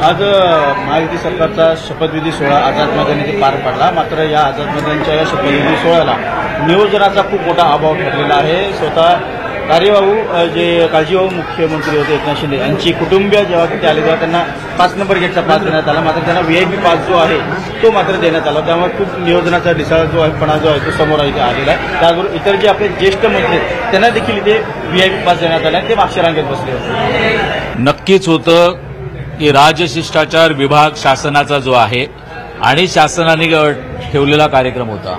आज महायुती सरकारचा शपथविधी सोहळा आझाद मैदान येथे पार पडला। मात्र या आझाद मैदानच्या या शपथविधी सोहळ्याला नियोजनाचा खूप मोठा अभाव ठरलेला आहे। स्वतः कार्यवाहू जे काळजीवाहू मुख्यमंत्री होते एकनाथ शिंदे यांची कुटुंबीय जेव्हा तिथे आले तेव्हा त्यांना 5 नंबर गेटचा पास देण्यात आला, मात्र त्यांना व्हीआयपी पास जो आहे तो मात्र देण्यात आला। त्यामुळे खूप नियोजनाचा ढिसाळ जो आहे पणा जो आहे तो समोर इथे आलेला आहे। त्याचबरोबर इतर जे आपले ज्येष्ठ मंत्री आहेत त्यांना देखील इथे व्हीआयपी पास देण्यात आला, ते मागच्या रांगेत बसले होते। नक्कीच होतं की राजशिष्टाचार विभाग शासनाचा जो आहे आणि शासनाने ठेवलेला कार्यक्रम होता,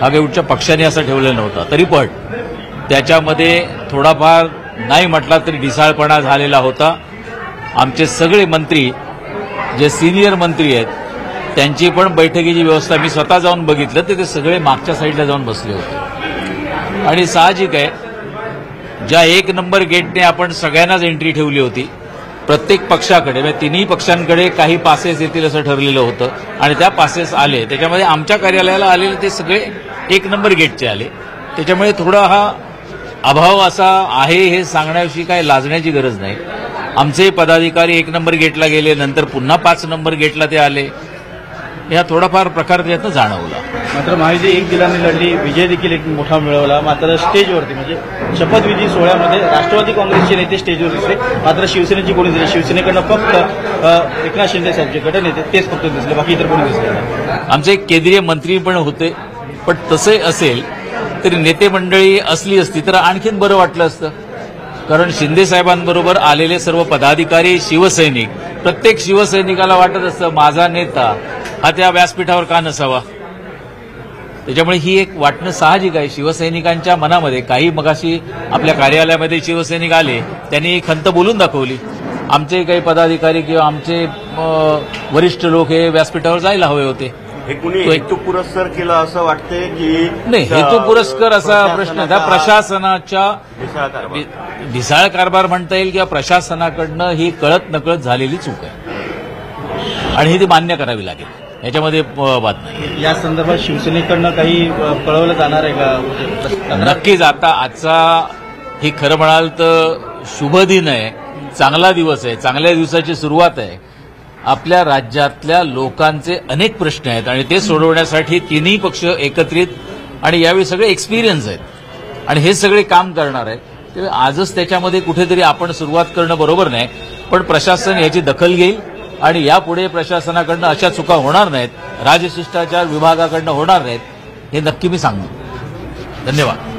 हा काही पक्षाने असा ठेवलेला नव्हता, तरी पण त्याच्यामध्ये थोडाफार नाही म्हटला तरी ढिसाळपणा झालेला होता। आमचे सगळे मंत्री जे सिनियर मंत्री आहेत त्यांची पण बैठकीची व्यवस्था मी स्वतः जाऊन बघितलं तर ते सगळे मागच्या साईडला जाऊन बसले होते। आणि साहजिक आहे, ज्या 1 नंबर गेटने आपण सगळ्यांनाच एंट्री ठेवली होती, प्रत्येक पक्षाकडे म्हणजे तिन्ही पक्षांकडे काही पासेस येतील असं ठरलेलं होतं आणि त्या पासेस आले। त्याच्यामध्ये आमच्या कार्यालयाला आलेले ते सगळे 1 नंबर गेटचे आले। त्याच्यामुळे थोडा हा अभाव असा आहे हे सांगण्याविषयी काही लाजण्याची गरज नाही। आमचे पदाधिकारी 1 नंबर गेटला गेले, नंतर पुन्हा 5 नंबर गेटला ते आले, या थोडाफार प्रकार त्यातनं जाणवला। मात्र महायुती 1 दिलाने लढली, विजय देखील एक मोठा मिळवला। मात्र स्टेजवरती म्हणजे शपथविधी सोहळ्यामध्ये राष्ट्रवादी काँग्रेसचे नेते स्टेजवर दिसले, मात्र शिवसेनेची कोणी दिसले, शिवसेनेकडनं फक्त एकनाथ शिंदे साहेबचे गटनेते तेच फक्त दिसले, बाकी इतर कोणी दिसले नाही। आमचे केंद्रीय मंत्री पण होते, पण तसे असेल तरी नेते मंडळी असली असती तर आणखीन बरं वाटलं असतं, कारण शिंदे साहेबांबरोबर आलेले सर्व पदाधिकारी शिवसैनिक, प्रत्येक शिवसैनिकाला वाटत असतं माझा नेता हा त्या व्यासपीठावर का नसावा। त्याच्यामुळे ही एक वाटणं साहजिक आहे शिवसैनिकांच्या मनामध्ये। काही मगाशी आपल्या कार्यालयामध्ये शिवसैनिक आले, त्यांनी खंत बोलून दाखवली, आमचे काही पदाधिकारी किंवा आमचे वरिष्ठ लोक हे व्यासपीठावर जायला हवे होते। हे कुणी हेतू पुरस्कार केला असं वाटतंय की नाही, हेतू पुरस्कार असा प्रश्न त्या प्रशासनाच्या ढिसाळ कारभार म्हणता येईल किंवा प्रशासनाकडनं ही कळत नकळत झालेली चूक आहे आणि ही ती मान्य करावी लागेल, याच्यामध्ये वाद नाही। या संदर्भात शिवसेनेकडनं काही कळवलं जाणार आहे का? नक्कीच। आता आजचा ही खरं म्हणाल तर शुभ दिन आहे, चांगला दिवस आहे, चांगल्या दिवसाची सुरुवात आहे। आपल्या राज्यातल्या लोकांचे अनेक प्रश्न आहेत आणि ते सोडवण्यासाठी तिन्ही पक्ष एकत्रित आणि यावेळी सगळे एक्सपिरियन्स आहेत आणि हे सगळे काम करणार आहेत। तेव्हा आजच त्याच्यामध्ये कुठेतरी आपण सुरुवात करणं बरोबर नाही, पण प्रशासन याची दखल घेईल आणि यापुढे प्रशासनाकडनं अशा चुका होणार नाहीत, राजशिष्टाचार विभागाकडनं होणार नाहीत, हे नक्की मी सांगतो। धन्यवाद।